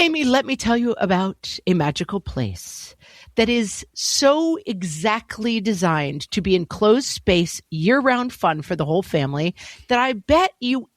Amy, let me tell you about a magical place that is so exactly designed to be enclosed space, year-round fun for the whole family that I bet you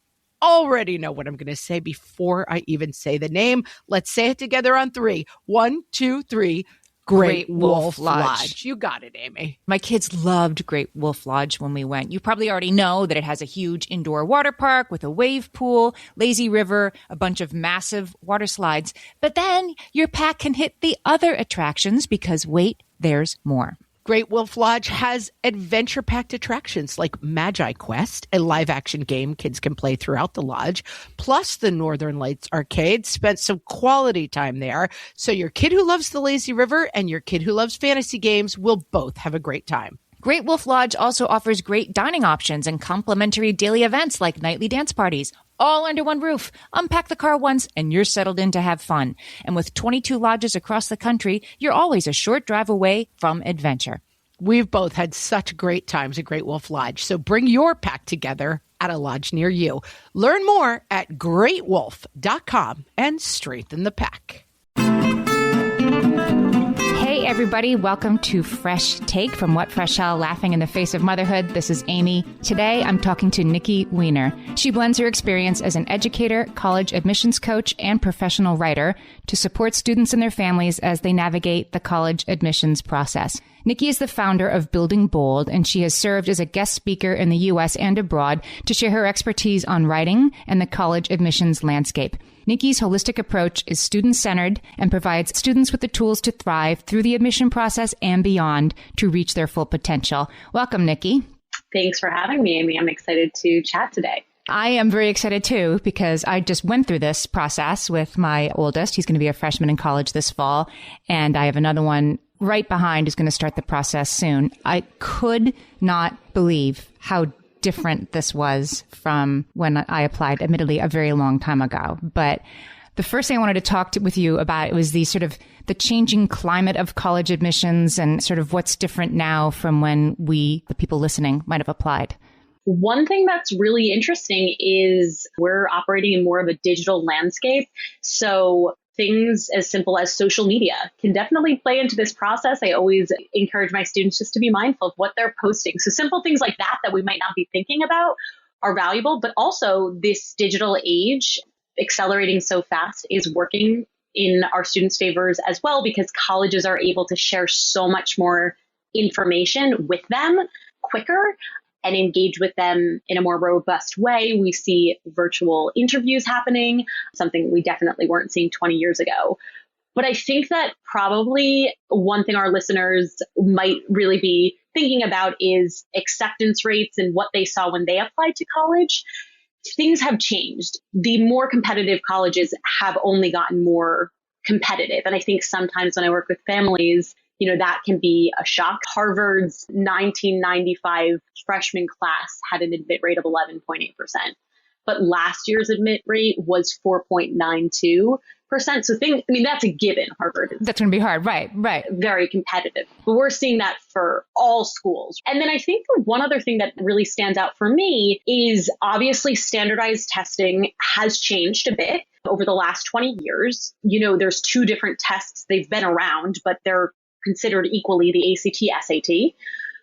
already know what I'm going to say before I even say the name. Let's say it together on three. 1, 2, 3. Great Wolf Lodge. You got it, Amy. My kids loved Great Wolf Lodge when we went. You probably already know that it has a huge indoor water park with a wave pool, lazy river, a bunch of massive water slides. But then your pack can hit the other attractions because wait, there's more. Great Wolf Lodge has adventure-packed attractions like Magi Quest, a live-action game kids can play throughout the lodge, plus the Northern Lights Arcade. Spent some quality time there, so your kid who loves the lazy river and your kid who loves fantasy games will both have a great time. Great Wolf Lodge also offers great dining options and complimentary daily events like nightly dance parties, all under one roof. Unpack the car once and you're settled in to have fun. And with 22 lodges across the country, you're always a short drive away from adventure. We've both had such great times at Great Wolf Lodge, so bring your pack together at a lodge near you. Learn more at greatwolf.com and strengthen the pack. Hey everybody, welcome to Fresh Take from What Fresh Hell, Laughing in the Face of Motherhood. This is Amy. Today I'm talking to Nikki Weiner. She blends her experience as an educator, college admissions coach, and professional writer to support students and their families as they navigate the college admissions process. Nikki is the founder of Building Bold, and she has served as a guest speaker in the U.S. and abroad to share her expertise on writing and the college admissions landscape. Nikki's holistic approach is student-centered and provides students with the tools to thrive through the admission process and beyond to reach their full potential. Welcome, Nikki. Thanks for having me, Amy. I'm excited to chat today. I am very excited too, because I just went through this process with my oldest. He's going to be a freshman in college this fall, and I have another one right behind who's going to start the process soon. I could not believe how different this was from when I applied, admittedly, a very long time ago. But the first thing I wanted to talk with you about was the sort of the changing climate of college admissions and sort of what's different now from when we, the people listening, might have applied. One thing that's really interesting is we're operating in more of a digital landscape. So things as simple as social media can definitely play into this process. I always encourage my students just to be mindful of what they're posting. So simple things like that we might not be thinking about are valuable, but also this digital age accelerating so fast is working in our students' favors as well, because colleges are able to share so much more information with them quicker and engage with them in a more robust way. We see virtual interviews happening, something we definitely weren't seeing 20 years ago. But I think that probably one thing our listeners might really be thinking about is acceptance rates and what they saw when they applied to college. Things have changed. The more competitive colleges have only gotten more competitive. And I think sometimes when I work with families, that can be a shock. Harvard's 1995 freshman class had an admit rate of 11.8%, but last year's admit rate was 4.92%. So that's a given. Harvard. That's going to be hard. Right. Very competitive. But we're seeing that for all schools. And then I think one other thing that really stands out for me is obviously standardized testing has changed a bit over the last 20 years. There's two different tests. They've been around, but they're considered equally the ACT, SAT.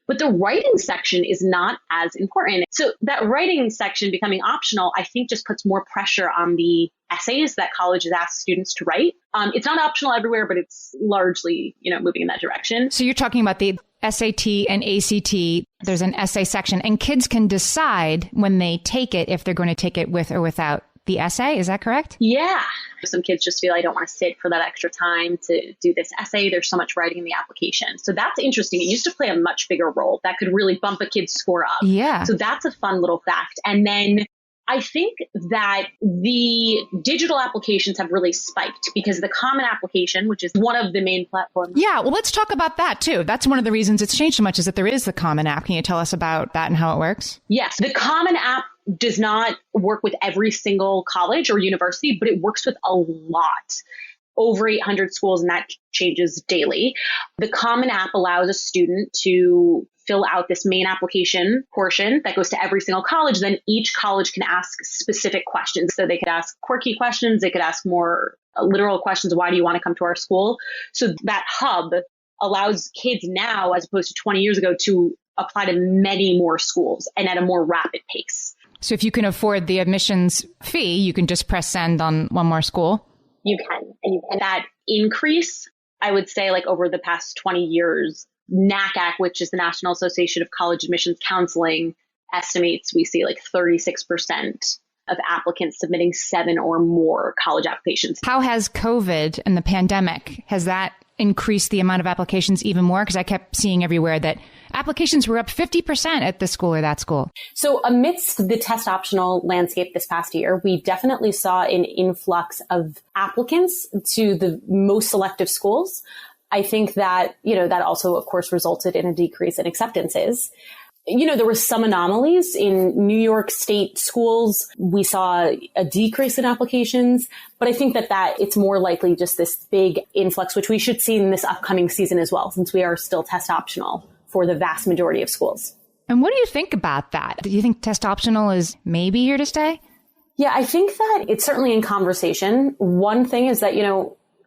But the writing section is not as important. So that writing section becoming optional, I think just puts more pressure on the essays that colleges ask students to write. It's not optional everywhere, but it's largely, moving in that direction. So you're talking about the SAT and ACT. There's an essay section, and kids can decide when they take it if they're going to take it with or without the essay. Is that correct? Yeah. Some kids just feel I don't want to sit for that extra time to do this essay. There's so much writing in the application. So that's interesting. It used to play a much bigger role that could really bump a kid's score up. Yeah. So that's a fun little fact. And then I think that the digital applications have really spiked because the Common Application, which is one of the main platforms. Yeah, well, let's talk about that too. That's one of the reasons it's changed so much is that there is the Common App. Can you tell us about that and how it works? Yes, the Common App does not work with every single college or university, but it works with a lot. Over 800 schools, and that changes daily. The Common App allows a student to fill out this main application portion that goes to every single college. Then each college can ask specific questions. So they could ask quirky questions. They could ask more literal questions. Why do you want to come to our school? So that hub allows kids now, as opposed to 20 years ago, to apply to many more schools and at a more rapid pace. So if you can afford the admissions fee, you can just press send on one more school? You can. And that increase, I would say, like over the past 20 years, NACAC, which is the National Association of College Admissions Counseling, estimates we see like 36% of applicants submitting 7 or more college applications. How has COVID and the pandemic, has that increased the amount of applications even more? Because I kept seeing everywhere that applications were up 50% at this school or that school. So amidst the test optional landscape this past year, we definitely saw an influx of applicants to the most selective schools. I think that, that also, of course, resulted in a decrease in acceptances. There were some anomalies in New York State schools. We saw a decrease in applications, but I think that it's more likely just this big influx, which we should see in this upcoming season as well, since we are still test optional for the vast majority of schools. And what do you think about that? Do you think test optional is maybe here to stay? Yeah, I think that it's certainly in conversation. One thing is that,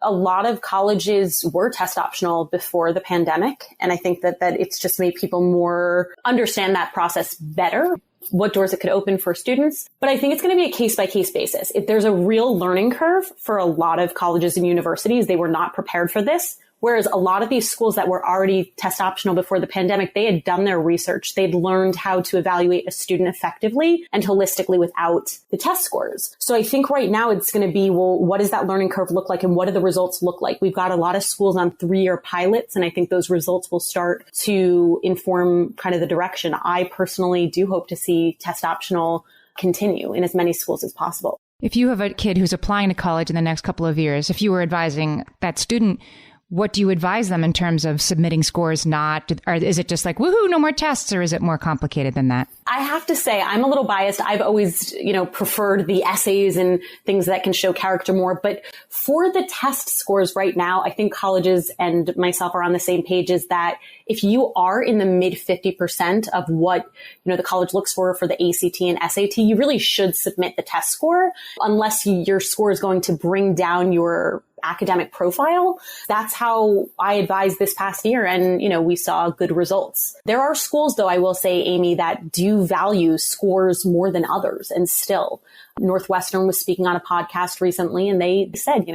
a lot of colleges were test optional before the pandemic. And I think that it's just made people more understand that process better, what doors it could open for students. But I think it's going to be a case by case basis. If there's a real learning curve for a lot of colleges and universities, they were not prepared for this. Whereas a lot of these schools that were already test optional before the pandemic, they had done their research. They'd learned how to evaluate a student effectively and holistically without the test scores. So I think right now it's going to be, well, what does that learning curve look like and what do the results look like? We've got a lot of schools on 3-year pilots, and I think those results will start to inform kind of the direction. I personally do hope to see test optional continue in as many schools as possible. If you have a kid who's applying to college in the next couple of years, if you were advising that student, what do you advise them in terms of submitting scores not? Or is it just like, woohoo, no more tests? Or is it more complicated than that? I have to say, I'm a little biased. I've always, preferred the essays and things that can show character more. But for the test scores right now, I think colleges and myself are on the same page, is that if you are in the mid 50% of what, the college looks for the ACT and SAT, you really should submit the test score unless your score is going to bring down your academic profile. That's how I advised this past year. And, we saw good results. There are schools, though, I will say, Amy, that do value scores more than others. And still, Northwestern was speaking on a podcast recently, and they said,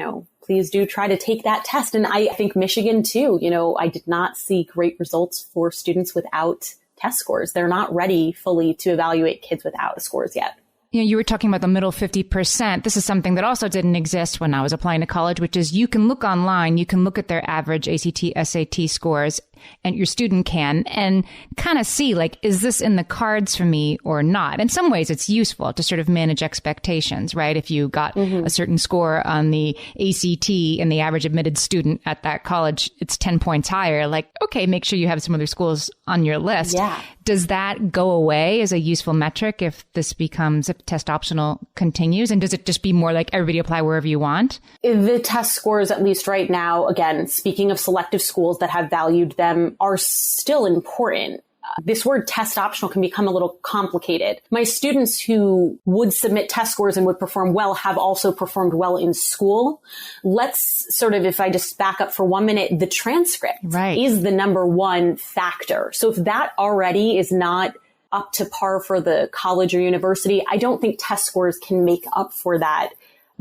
please do try to take that test. And I think Michigan, too, I did not see great results for students without test scores. They're not ready fully to evaluate kids without scores yet. You were talking about the middle 50%. This is something that also didn't exist when I was applying to college, which is you can look online, you can look at their average ACT, SAT scores, and your student can, and kind of see, like, is this in the cards for me or not? In some ways, it's useful to sort of manage expectations, right? If you got a certain score on the ACT and the average admitted student at that college, it's 10 points higher. Like, okay, make sure you have some other schools on your list. Yeah. Does that go away as a useful metric if test optional continues? And does it just be more like everybody apply wherever you want? The test scores, at least right now, again, speaking of selective schools that have valued them, are still important. This word test optional can become a little complicated. My students who would submit test scores and would perform well have also performed well in school. Let's sort of, if I just back up for 1 minute, the transcript is the number one factor. So if that already is not up to par for the college or university, I don't think test scores can make up for that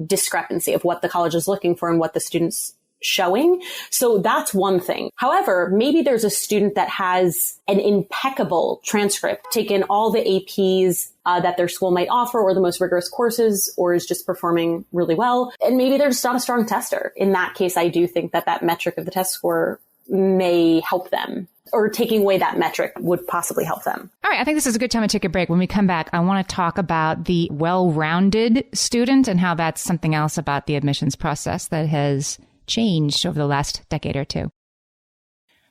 discrepancy of what the college is looking for and what the students showing. So that's one thing. However, maybe there's a student that has an impeccable transcript, taken all the APs that their school might offer or the most rigorous courses, or is just performing really well. And maybe they're just not a strong tester. In that case, I do think that metric of the test score may help them, or taking away that metric would possibly help them. All right. I think this is a good time to take a break. When we come back, I want to talk about the well-rounded student and how that's something else about the admissions process that has changed over the last decade or two.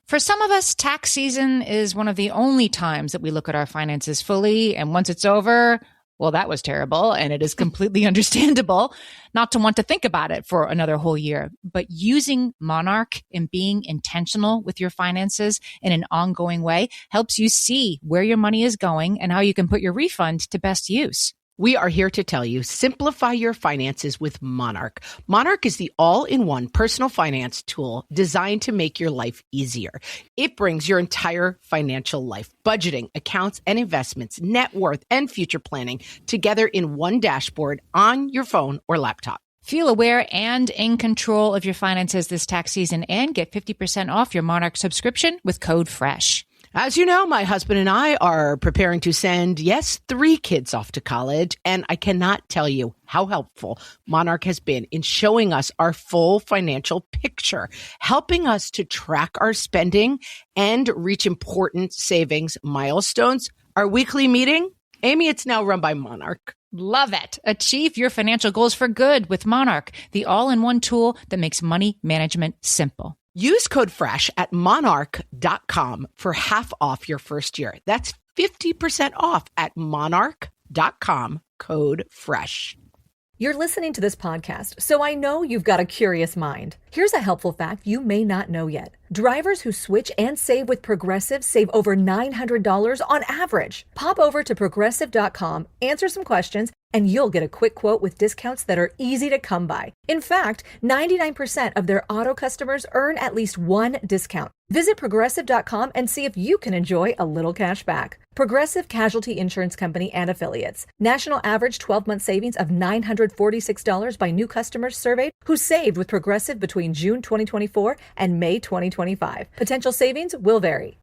For some of us, tax season is one of the only times that we look at our finances fully. And once it's over, well, that was terrible. And it is completely understandable not to want to think about it for another whole year. But using Monarch and being intentional with your finances in an ongoing way helps you see where your money is going and how you can put your refund to best use. We are here to tell you, simplify your finances with Monarch. Monarch is the all-in-one personal finance tool designed to make your life easier. It brings your entire financial life, budgeting, accounts and investments, net worth, and future planning together in one dashboard on your phone or laptop. Feel aware and in control of your finances this tax season and get 50% off your Monarch subscription with code FRESH. As you know, my husband and I are preparing to send, 3 kids off to college, and I cannot tell you how helpful Monarch has been in showing us our full financial picture, helping us to track our spending and reach important savings milestones. Our weekly meeting, Amy, it's now run by Monarch. Love it. Achieve your financial goals for good with Monarch, the all-in-one tool that makes money management simple. Use code FRESH at monarch.com for half off your first year. That's 50% off at monarch.com, code FRESH. You're listening to this podcast, so I know you've got a curious mind. Here's a helpful fact you may not know yet. Drivers who switch and save with Progressive save over $900 on average. Pop over to progressive.com, answer some questions, and you'll get a quick quote with discounts that are easy to come by. In fact, 99% of their auto customers earn at least one discount. Visit progressive.com and see if you can enjoy a little cash back. Progressive Casualty Insurance Company and Affiliates. National average 12-month savings of $946 by new customers surveyed who saved with Progressive between June 2024 and May 2025. Potential savings will vary.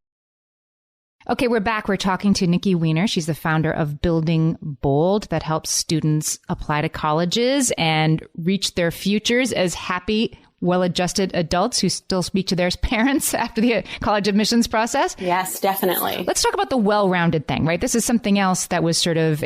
Okay, we're back. We're talking to Nikki Weiner. She's the founder of Building Bold, that helps students apply to colleges and reach their futures as happy, well-adjusted adults who still speak to their parents after the college admissions process. Yes, definitely. Let's talk about the well-rounded thing, right? This is something else that was sort of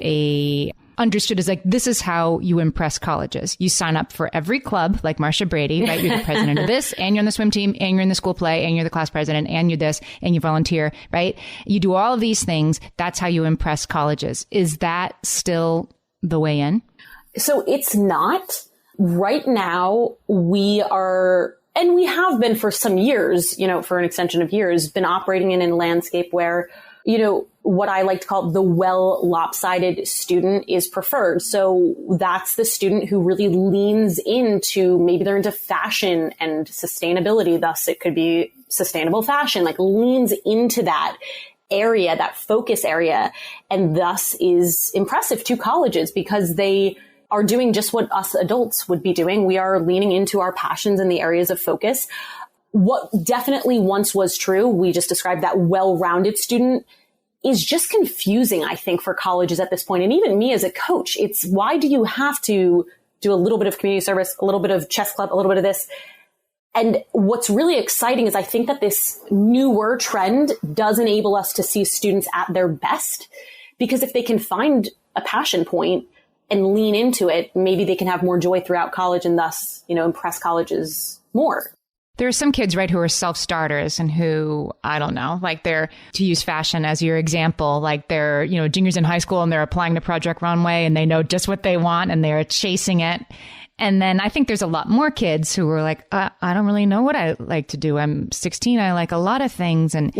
understood as like, this is how you impress colleges. You sign up for every club, like Marsha Brady, right? You're the president of this, and you're on the swim team, and you're in the school play, and you're the class president, and you're this, and you volunteer, right? You do all of these things. That's how you impress colleges. Is that still the way in? So it's not. Right now, we are, and we have been for some years, for an extension of years, been operating in a landscape where, what I like to call the well lopsided student is preferred. So that's the student who really leans into, maybe they're into fashion and sustainability. Thus, it could be sustainable fashion, like leans into that area, that focus area, and thus is impressive to colleges because they are doing just what us adults would be doing. We are leaning into our passions in the areas of focus. What definitely once was true, we just described that well-rounded student, is just confusing, I think, for colleges at this point. And even me as a coach, it's why do you have to do a little bit of community service, a little bit of chess club, a little bit of this? And what's really exciting is I think that this newer trend does enable us to see students at their best, because if they can find a passion point and lean into it, maybe they can have more joy throughout college and thus, impress colleges more. There are some kids, right, who are self-starters and who, I don't know, like they're, to use fashion as your example, like they're, juniors in high school and they're applying to Project Runway and they know just what they want and they're chasing it. And then I think there's a lot more kids who are like, I don't really know what I like to do. I'm 16. I like a lot of things. And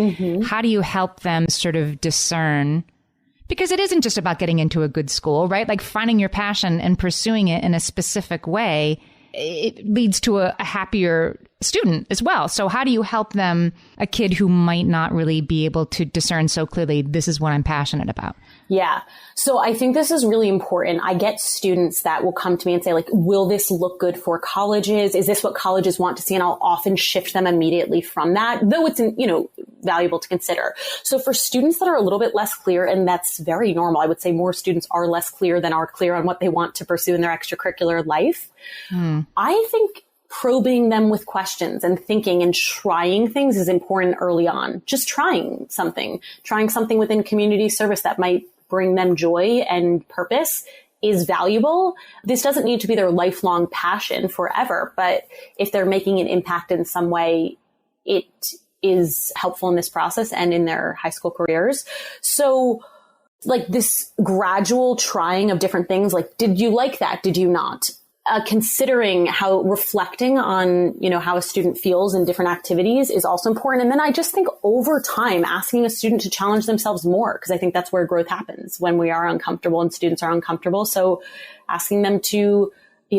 how do you help them sort of discern? Because it isn't just about getting into a good school, right? Like finding your passion and pursuing it in a specific way, it leads to a happier student as well. So how do you help them, a kid who might not really be able to discern so clearly, this is what I'm passionate about? Yeah. So I think this is really important. I get students that will come to me and say, like, will this look good for colleges? Is this what colleges want to see? And I'll often shift them immediately from that, though it's, valuable to consider. So for students that are a little bit less clear, and that's very normal, I would say more students are less clear than are clear on what they want to pursue in their extracurricular life. I think probing them with questions and thinking and trying things is important early on. Just trying something within community service that might bring them joy and purpose is valuable. This doesn't need to be their lifelong passion forever, but if they're making an impact in some way, it is helpful in this process and in their high school careers. So like this gradual trying of different things, like, did you like that? Did you not? considering how reflecting on, how a student feels in different activities is also important. And then I just think over time, asking a student to challenge themselves more, because I think that's where growth happens, when we are uncomfortable and students are uncomfortable. So asking them to,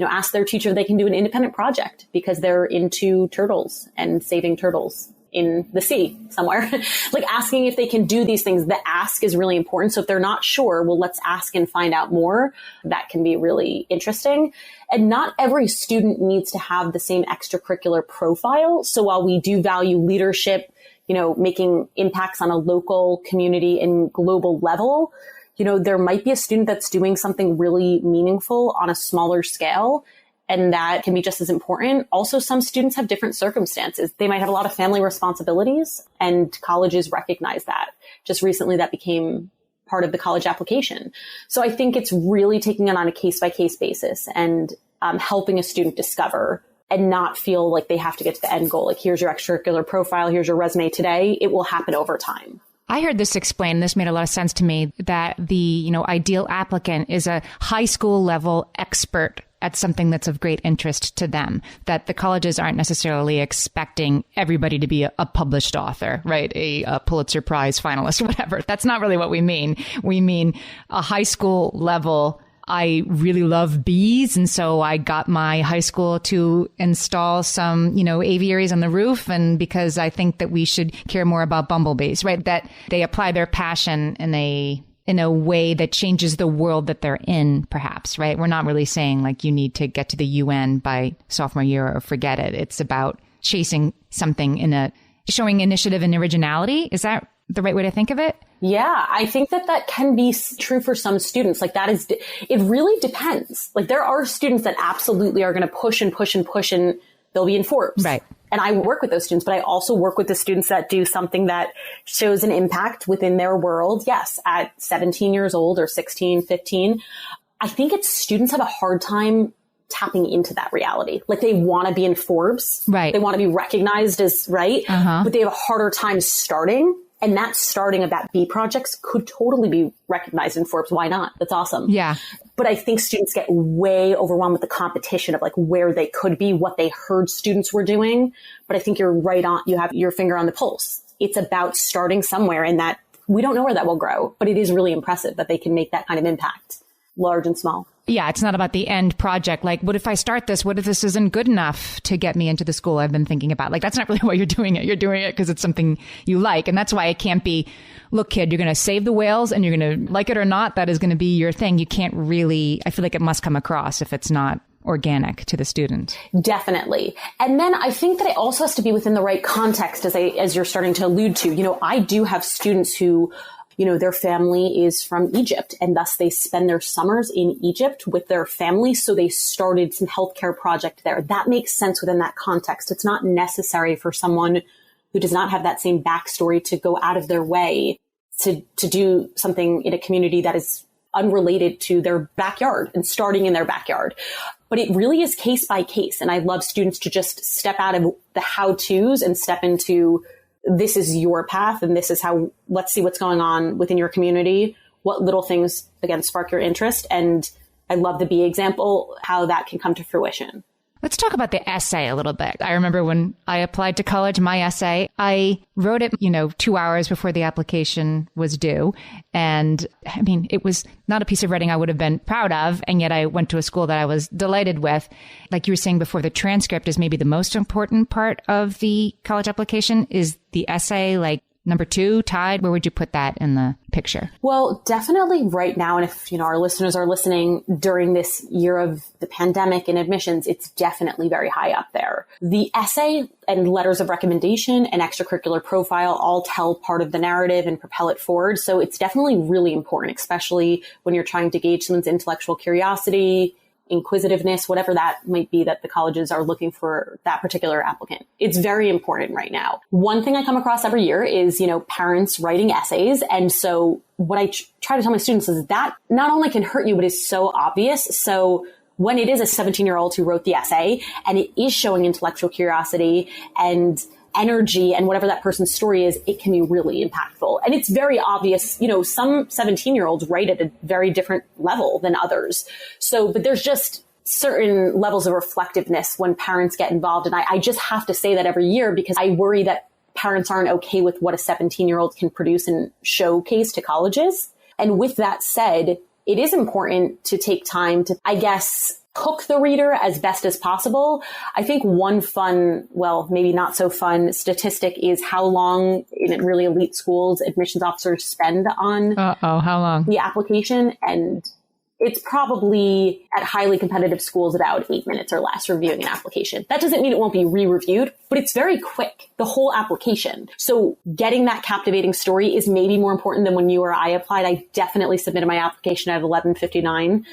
ask their teacher if they can do an independent project because they're into turtles and saving turtles in the sea somewhere, like asking if they can do these things. The ask is really important. So if they're not sure, well, let's ask and find out more. That can be really interesting. And not every student needs to have the same extracurricular profile. So while we do value leadership, making impacts on a local, community, and global level, there might be a student that's doing something really meaningful on a smaller scale, and that can be just as important. Also, some students have different circumstances. They might have a lot of family responsibilities, and colleges recognize that. Just recently, that became part of the college application. So I think it's really taking it on a case-by-case basis and helping a student discover and not feel like they have to get to the end goal. Like, here's your extracurricular profile, here's your resume today. It will happen over time. I heard this explained, this made a lot of sense to me, that the, ideal applicant is a high school level expert at something that's of great interest to them, that the colleges aren't necessarily expecting everybody to be a published author, right? A Pulitzer Prize finalist, whatever. That's not really what we mean. We mean a high school level. I really love bees. And so I got my high school to install some, aviaries on the roof. And because I think that we should care more about bumblebees, right? That they apply their passion in a way that changes the world that they're in, perhaps, right? We're not really saying like you need to get to the UN by sophomore year or forget it. It's about chasing something showing initiative and originality. Is that the right way to think of it? Yeah, I think that can be true for some students. Like it really depends. Like there are students that absolutely are going to push and push and push, and they'll be in Forbes. Right. And I work with those students, but I also work with the students that do something that shows an impact within their world. Yes, at 17 years old or 16, 15. I think students have a hard time tapping into that reality. Like they want to be in Forbes. Right. They want to be recognized as, right? Uh-huh. But they have a harder time starting. And that starting of that B projects could totally be recognized in Forbes. Why not? That's awesome. Yeah. But I think students get way overwhelmed with the competition of like where they could be, what they heard students were doing. But I think you're right on. You have your finger on the pulse. It's about starting somewhere, and that we don't know where that will grow, but it is really impressive that they can make that kind of impact, large and small. Yeah, it's not about the end project. Like, what if I start this? What if this isn't good enough to get me into the school I've been thinking about? Like, that's not really why you're doing it. You're doing it because it's something you like. And that's why it can't be, look, kid, you're going to save the whales and you're going to like it or not. That is going to be your thing. You can't really, I feel like it must come across if it's not organic to the student. Definitely. And then I think that it also has to be within the right context, as you're starting to allude to. I do have students who, their family is from Egypt, and thus they spend their summers in Egypt with their family. So they started some healthcare project there. That makes sense within that context. It's not necessary for someone who does not have that same backstory to go out of their way to do something in a community that is unrelated to their backyard and starting in their backyard. But it really is case by case. And I love students to just step out of the how-tos and step into, this is your path, and this is how, let's see what's going on within your community. What little things, again, spark your interest. And I love the B example, how that can come to fruition. Let's talk about the essay a little bit. I remember when I applied to college, my essay, I wrote it, 2 hours before the application was due. And I mean, it was not a piece of writing I would have been proud of. And yet I went to a school that I was delighted with. Like you were saying before, the transcript is maybe the most important part of the college application. Is the essay like number 2 tied? Where would you put that in the picture? Well, definitely right now. And if, our listeners are listening during this year of the pandemic and admissions, it's definitely very high up there. The essay and letters of recommendation and extracurricular profile all tell part of the narrative and propel it forward. So it's definitely really important, especially when you're trying to gauge someone's intellectual curiosity, inquisitiveness, whatever that might be that the colleges are looking for that particular applicant. It's very important right now. One thing I come across every year is, parents writing essays. And so what I try to tell my students is that not only can hurt you, but is so obvious. So when it is a 17-year-old who wrote the essay and it is showing intellectual curiosity and energy and whatever that person's story is, it can be really impactful. And it's very obvious, some 17-year-olds write at a very different level than others. So, but there's just certain levels of reflectiveness when parents get involved. And I just have to say that every year because I worry that parents aren't okay with what a 17-year-old can produce and showcase to colleges. And with that said, it is important to take time to, I guess, hook the reader as best as possible. I think one fun, well, maybe not so fun statistic is how long in really elite schools admissions officers spend on how long? The application. And it's probably at highly competitive schools about 8 minutes or less reviewing an application. That doesn't mean it won't be re-reviewed, but it's very quick, the whole application. So getting that captivating story is maybe more important than when you or I applied. I definitely submitted my application at 11:59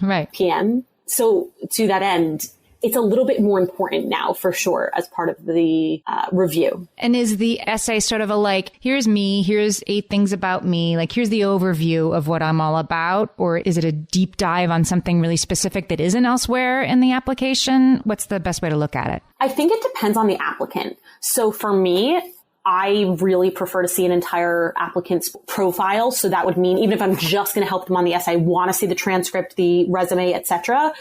right. p.m. So to that end, it's a little bit more important now for sure as part of the review. And is the essay sort of a like, here's me, here's 8 things about me, like here's the overview of what I'm all about? Or is it a deep dive on something really specific that isn't elsewhere in the application? What's the best way to look at it? I think it depends on the applicant. So for me, I really prefer to see an entire applicant's profile. So that would mean even if I'm just going to help them on the essay, I want to see the transcript, the resume, etc.,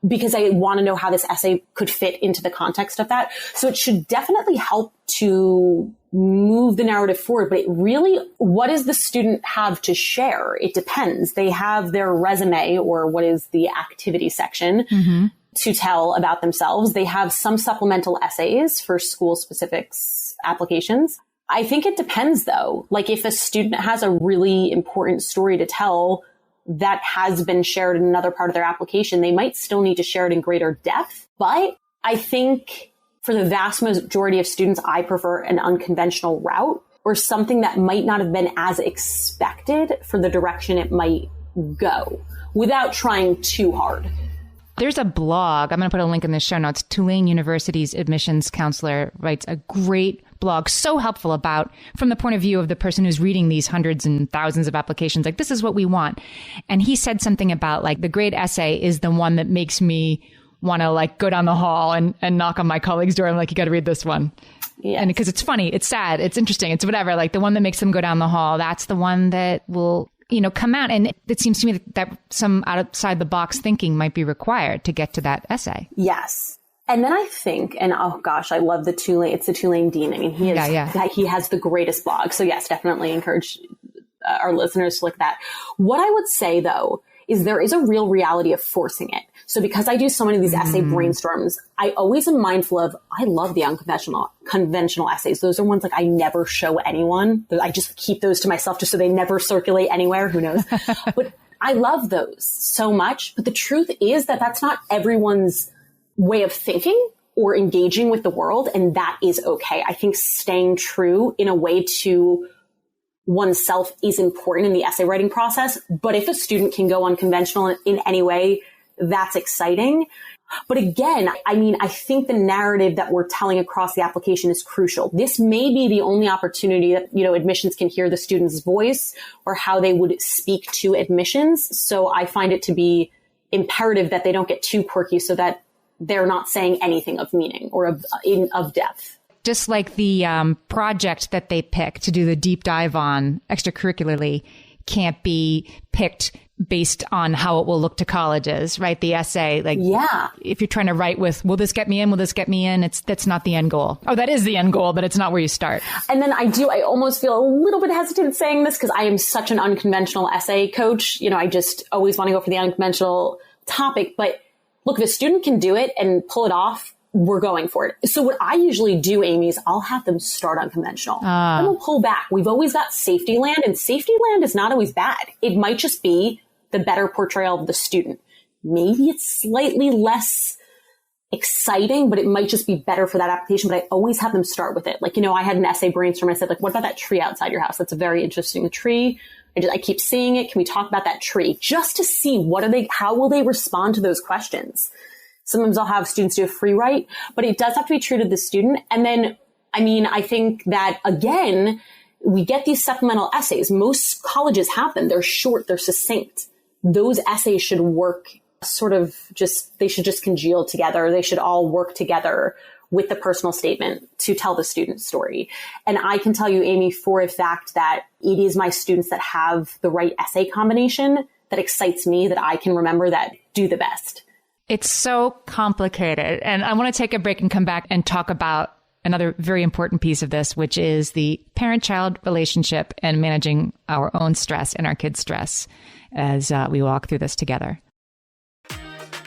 because I want to know how this essay could fit into the context of that. So it should definitely help to move the narrative forward. But it really, what does the student have to share? It depends. They have their resume, or what is the activity section, to tell about themselves. They have some supplemental essays for school specifics applications. I think it depends though. Like if a student has a really important story to tell that has been shared in another part of their application, they might still need to share it in greater depth. But I think for the vast majority of students, I prefer an unconventional route or something that might not have been as expected for the direction it might go without trying too hard. There's a blog. I'm going to put a link in the show notes. Tulane University's admissions counselor writes a great blog, so helpful about from the point of view of the person who's reading these hundreds and thousands of applications, like this is what we want. And he said something about like the great essay is the one that makes me want to like go down the hall and knock on my colleague's door. I'm like, you got to read this one. Yes. And because it's funny, it's sad, it's interesting, it's whatever, like the one that makes them go down the hall, that's the one that will, come out. And it seems to me that some outside the box thinking might be required to get to that essay. Yes. And then I think, and oh gosh, I love it's the Tulane Dean. I mean, he has the greatest blog. So yes, definitely encourage our listeners to look at that. What I would say though, is there is a real reality of forcing it. So because I do so many of these essay brainstorms, I always am mindful of, I love the conventional essays. Those are ones like I never show anyone. I just keep those to myself just so they never circulate anywhere. Who knows? But I love those so much. But the truth is that that's not everyone's way of thinking or engaging with the world. And that is okay. I think staying true in a way to oneself is important in the essay writing process. But if a student can go unconventional in any way, that's exciting. But again, I think the narrative that we're telling across the application is crucial. This may be the only opportunity that, admissions can hear the student's voice or how they would speak to admissions. So I find it to be imperative that they don't get too quirky so that they're not saying anything of meaning or of depth. Just like the project that they pick to do the deep dive on extracurricularly can't be picked based on how it will look to colleges, right? The essay, if you're trying to write with, will this get me in? Will this get me in? That's not the end goal. Oh, that is the end goal, but it's not where you start. And then I almost feel a little bit hesitant saying this because I am such an unconventional essay coach. I just always want to go for the unconventional topic. But look, if a student can do it and pull it off, we're going for it. So what I usually do, Amy, is I'll have them start unconventional. Then we'll pull back. We've always got safety land, and safety land is not always bad. It might just be the better portrayal of the student. Maybe it's slightly less exciting, but it might just be better for that application. But I always have them start with it. I had an essay brainstorm. I said, what about that tree outside your house? That's a very interesting tree. I keep seeing it. Can we talk about that tree? Just to see how will they respond to those questions? Sometimes I'll have students do a free write, but it does have to be true to the student. And then, I think that again, we get these supplemental essays. Most colleges have them. They're short, they're succinct. Those essays should work they should just congeal together. They should all work together with the personal statement to tell the student's story. And I can tell you, Amy, for a fact that it is my students that have the right essay combination that excites me, that I can remember, that do the best. It's so complicated. And I want to take a break and come back and talk about another very important piece of this, which is the parent-child relationship and managing our own stress and our kids' stress as we walk through this together.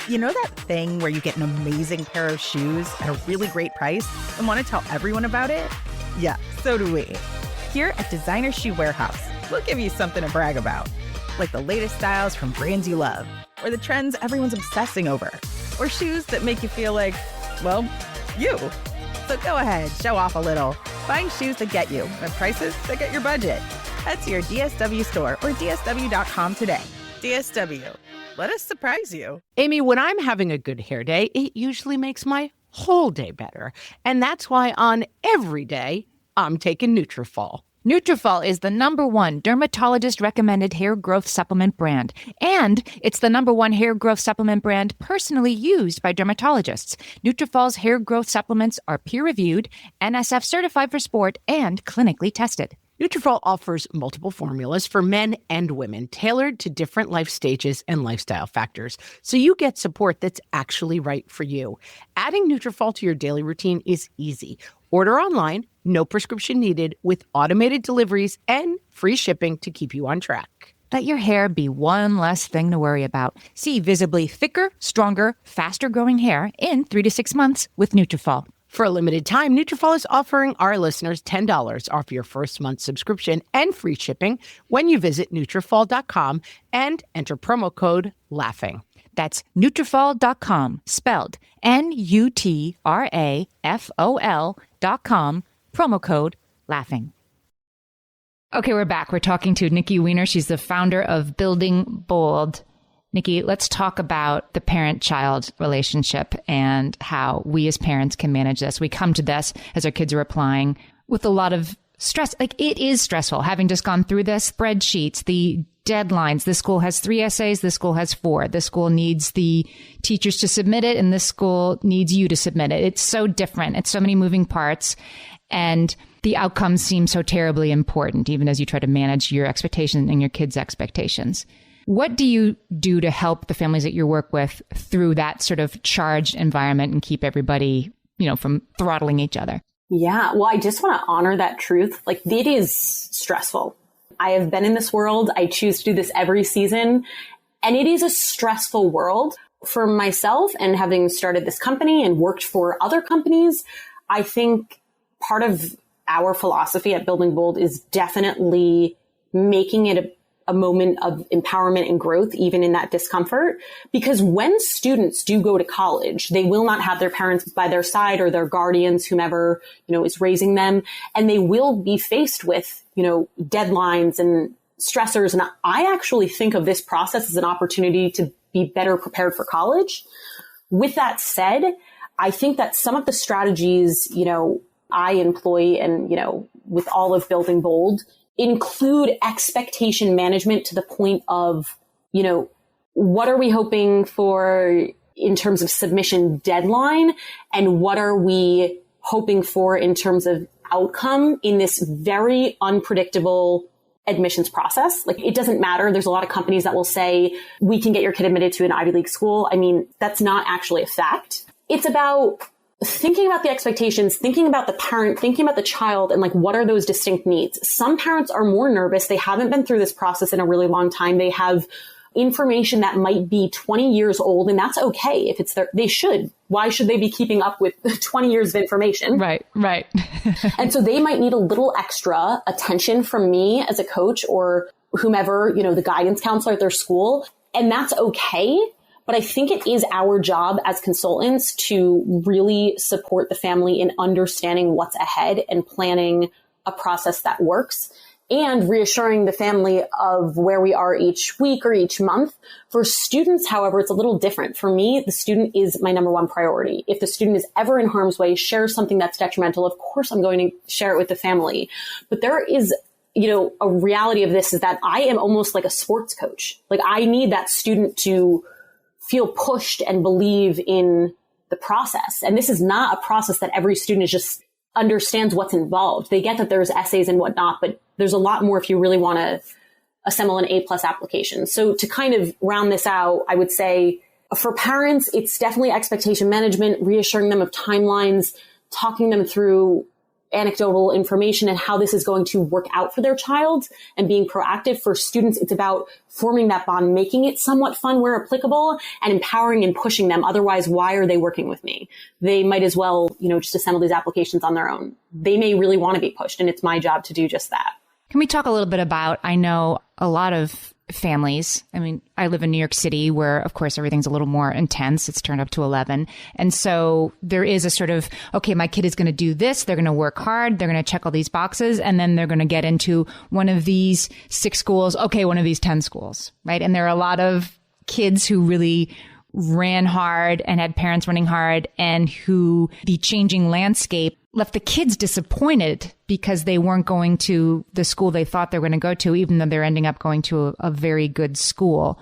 You know that thing where you get an amazing pair of shoes at a really great price and want to tell everyone about it? Yeah, so do we. Here at Designer Shoe Warehouse, we'll give you something to brag about, like the latest styles from brands you love, or the trends everyone's obsessing over, or shoes that make you feel like, well, you. So go ahead, show off a little. Find shoes that get you at prices that get your budget. Head to your DSW store or DSW.com today. DSW, let us surprise you. Amy, when I'm having a good hair day, it usually makes my whole day better. And that's why on every day, I'm taking Nutrafol. Nutrafol is the #1 dermatologist-recommended hair growth supplement brand, and it's the #1 hair growth supplement brand personally used by dermatologists. Nutrafol's hair growth supplements are peer-reviewed, NSF certified for sport, and clinically tested. Nutrafol offers multiple formulas for men and women tailored to different life stages and lifestyle factors, so you get support that's actually right for you. Adding Nutrafol to your daily routine is easy. Order online, no prescription needed, with automated deliveries and free shipping to keep you on track. Let your hair be one less thing to worry about. See visibly thicker, stronger, faster-growing hair in 3 to 6 months with Nutrafol. For a limited time, Nutrafol is offering our listeners $10 off your first month subscription and free shipping when you visit Nutrafol.com and enter promo code LAUGHING. That's Nutrafol.com, spelled Nutrafol.com, promo code LAUGHING. Okay, we're back. We're talking to Nikki Weiner. She's the founder of Building Bold. Nikki, let's talk about the parent-child relationship and how we as parents can manage this. We come to this as our kids are applying with a lot of stress. Like, it is stressful having just gone through this, spreadsheets, the deadlines. This school has 3 essays. This school has 4. This school needs the teachers to submit it, and this school needs you to submit it. It's so different. It's so many moving parts, and the outcomes seem so terribly important, even as you try to manage your expectations and your kids' expectations. What do you do to help the families that you work with through that sort of charged environment and keep everybody, from throttling each other? Yeah, well, I just want to honor that truth. Like, it is stressful. I have been in this world. I choose to do this every season. And it is a stressful world for myself. And having started this company and worked for other companies, I think part of our philosophy at Building Bold is definitely making it a moment of empowerment and growth, even in that discomfort. Because when students do go to college, they will not have their parents by their side or their guardians, whomever, is raising them. And they will be faced with, deadlines and stressors. And I actually think of this process as an opportunity to be better prepared for college. With that said, I think that some of the strategies, I employ and, with all of Building Bold, include expectation management to the point of, what are we hoping for in terms of submission deadline, and what are we hoping for in terms of outcome in this very unpredictable admissions process. Like, it doesn't matter. There's a lot of companies that will say, we can get your kid admitted to an Ivy League school. I mean, that's not actually a fact. It's about thinking about the expectations, thinking about the parent, thinking about the child, and what are those distinct needs? Some parents are more nervous. They haven't been through this process in a really long time. They have information that might be 20 years old, and that's okay if it's they should. Why should they be keeping up with 20 years of information? Right. And so they might need a little extra attention from me as a coach or whomever, the guidance counselor at their school. And that's okay. But I think it is our job as consultants to really support the family in understanding what's ahead and planning a process that works, and reassuring the family of where we are each week or each month. For students, however, it's a little different. For me, the student is my number one priority. If the student is ever in harm's way, shares something that's detrimental, of course I'm going to share it with the family. But there is, a reality of this is that I am almost like a sports coach. Like, I need that student to feel pushed and believe in the process. And this is not a process that every student is just understands what's involved. They get that there's essays and whatnot, but there's a lot more if you really want to assemble an A+ application. So to kind of round this out, I would say For parents, it's definitely expectation management, reassuring them of timelines, talking them through anecdotal information and how this is going to work out for their child, and being proactive. For students, it's about forming that bond, making it somewhat fun where applicable, and empowering and pushing them. Otherwise, why are they working with me? They might as well, just assemble these applications on their own. They may really want to be pushed, and it's my job to do just that. Can we talk a little bit about, I know a lot of families, I live in New York City where, of course, everything's a little more intense. It's turned up to 11. And so there is a sort of, okay, my kid is going to do this. They're going to work hard. They're going to check all these boxes. And then they're going to get into one of these 6 schools. Okay, one of these 10 schools, right? And there are a lot of kids who really ran hard and had parents running hard, and who the changing landscape left the kids disappointed because they weren't going to the school they thought they were going to go to, even though they're ending up going to a very good school.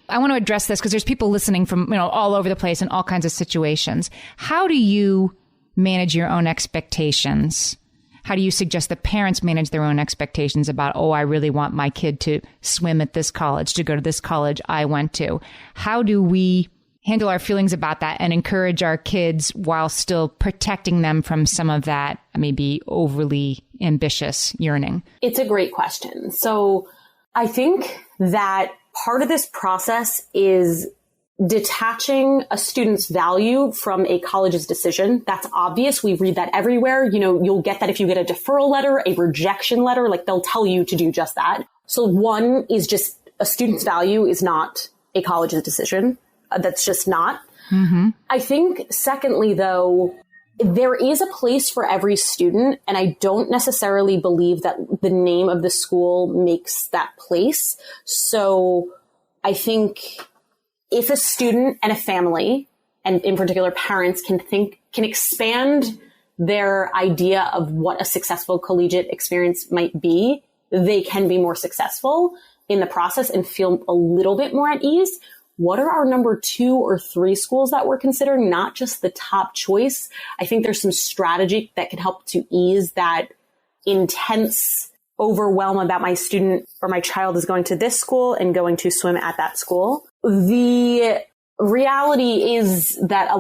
I want to address this because there's people listening from, all over the place in all kinds of situations. How do you manage your own expectations? How do you suggest that parents manage their own expectations about, I really want my kid to swim at this college, to go to this college I went to? How do we handle our feelings about that and encourage our kids while still protecting them from some of that maybe overly ambitious yearning? It's a great question. So I think that part of this process is detaching a student's value from a college's decision. That's obvious. We read that everywhere. You'll get that if you get a deferral letter, a rejection letter, they'll tell you to do just that. So one is just a student's value is not a college's decision. That's just not. Mm-hmm. I think secondly, though, there is a place for every student, and I don't necessarily believe that the name of the school makes that place. So I think if a student and a family, and in particular parents, can expand their idea of what a successful collegiate experience might be, they can be more successful in the process and feel a little bit more at ease. What are our number 2 or 3 schools that we're considering? Not just the top choice. I think there's some strategy that can help to ease that intense overwhelm about my student or my child is going to this school and going to swim at that school. The reality is that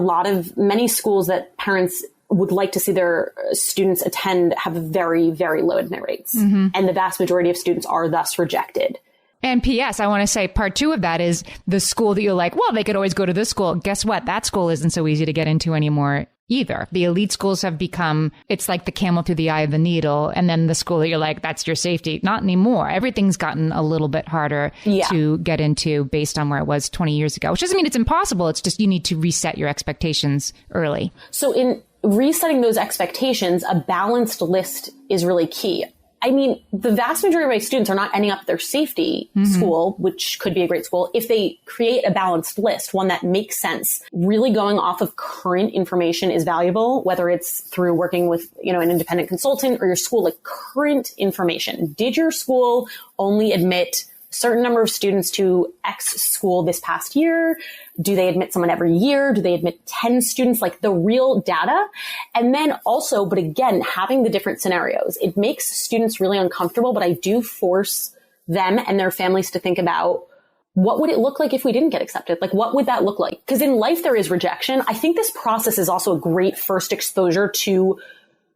many schools that parents would like to see their students attend have very, very low admit rates. Mm-hmm. And the vast majority of students are thus rejected. And P.S., I want to say part 2 of that is the school that you're like, well, they could always go to this school. Guess what? That school isn't so easy to get into anymore either. The elite schools have become, it's like the camel through the eye of the needle. And then the school that you're like, that's your safety. Not anymore. Everything's gotten a little bit harder to get into based on where it was 20 years ago, which doesn't mean it's impossible. It's just you need to reset your expectations early. So in resetting those expectations, a balanced list is really key. The vast majority of my students are not ending up at their safety school, which could be a great school, if they create a balanced list, one that makes sense. Really going off of current information is valuable, whether it's through working with, an independent consultant or your school, current information. Did your school only admit a certain number of students to X school this past year? Do they admit someone every year? Do they admit 10 students? The real data. And then also, but again, having the different scenarios, it makes students really uncomfortable, but I do force them and their families to think about what would it look like if we didn't get accepted? What would that look like? Because in life, there is rejection. I think this process is also a great first exposure to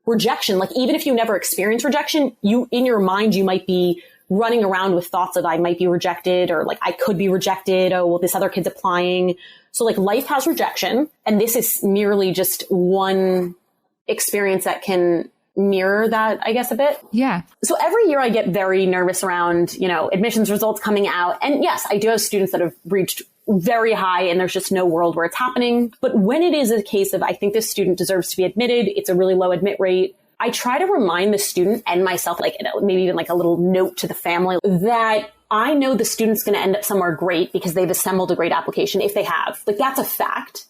rejection. Even if you never experience rejection, in your mind, you might be running around with thoughts of I might be rejected or I could be rejected. Oh, well, this other kid's applying. So life has rejection. And this is merely just one experience that can mirror that, I guess, a bit. Yeah. So every year I get very nervous around, admissions results coming out. And yes, I do have students that have reached very high and there's just no world where it's happening. But when it is a case of I think this student deserves to be admitted, it's a really low admit rate, I try to remind the student and myself, maybe even a little note to the family, that I know the student's going to end up somewhere great because they've assembled a great application if they have. That's a fact.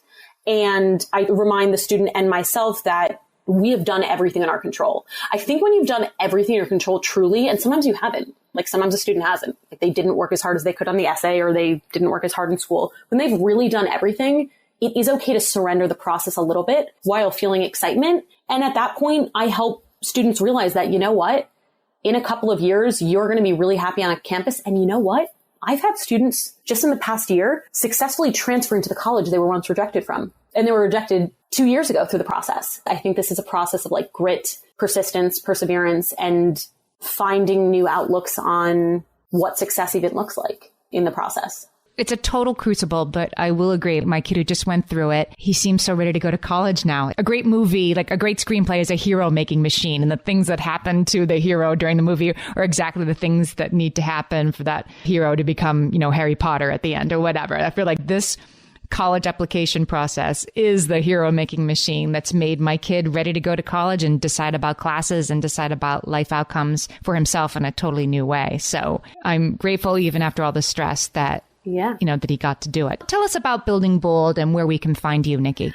And I remind the student and myself that we have done everything in our control. I think when you've done everything in your control truly, and sometimes you haven't, sometimes a student hasn't, they didn't work as hard as they could on the essay or they didn't work as hard in school. When they've really done everything, it is okay to surrender the process a little bit while feeling excitement. And at that point, I help students realize that, in a couple of years, you're going to be really happy on a campus. And you know what? I've had students just in the past year successfully transferring to the college they were once rejected from. And they were rejected 2 years ago through the process. I think this is a process of like grit, persistence, perseverance, and finding new outlooks on what success even looks like in the process. It's a total crucible, but I will agree. My kid who just went through it, he seems so ready to go to college now. A great movie, like a great screenplay, is a hero-making machine. And the things that happen to the hero during the movie are exactly the things that need to happen for that hero to become, Harry Potter at the end or whatever. I feel like this college application process is the hero-making machine that's made my kid ready to go to college and decide about classes and decide about life outcomes for himself in a totally new way. So I'm grateful, even after all the stress, that that he got to do it. Tell us about Building Bold and where we can find you, Nikki.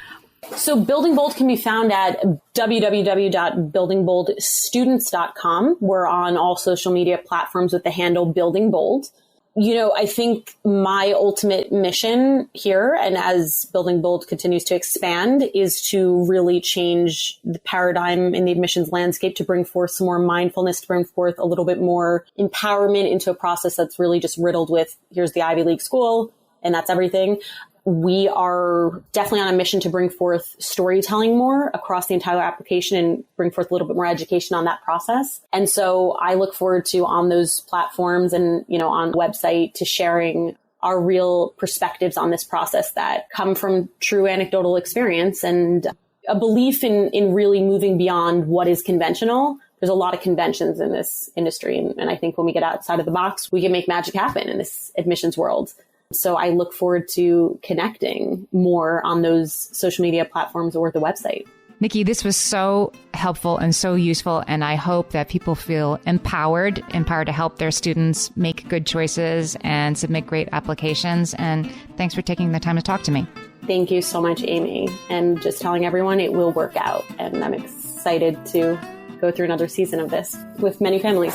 So Building Bold can be found at www.buildingboldstudents.com. We're on all social media platforms with the handle Building Bold. I think my ultimate mission here, and as Building Bold continues to expand, is to really change the paradigm in the admissions landscape, to bring forth some more mindfulness, to bring forth a little bit more empowerment into a process that's really just riddled with, here's the Ivy League school, and that's everything. We are definitely on a mission to bring forth storytelling more across the entire application and bring forth a little bit more education on that process. And so I look forward to, on those platforms and, on the website, to sharing our real perspectives on this process that come from true anecdotal experience and a belief in really moving beyond what is conventional. There's a lot of conventions in this industry. And I think when we get outside of the box, we can make magic happen in this admissions world. So I look forward to connecting more on those social media platforms or the website. Nikki, this was so helpful and so useful, and I hope that people feel empowered to help their students make good choices and submit great applications. And thanks for taking the time to talk to me. Thank you so much, Amy. And just telling everyone it will work out. And I'm excited to go through another season of this with many families.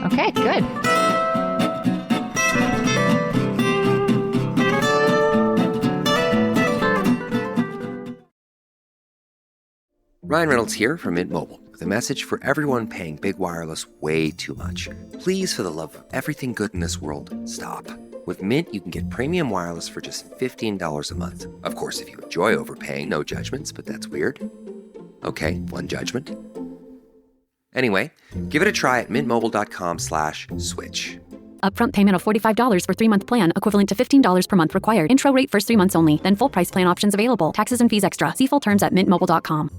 Okay, good. Ryan Reynolds here from Mint Mobile with a message for everyone paying big wireless way too much. Please, for the love of everything good in this world, stop. With Mint, you can get premium wireless for just $15 a month. Of course, if you enjoy overpaying, no judgments, but that's weird. Okay, one judgment. Anyway, give it a try at mintmobile.com/switch. Upfront payment of $45 for 3-month plan, equivalent to $15 per month required. Intro rate first 3 months only, then full price plan options available. Taxes and fees extra. See full terms at mintmobile.com.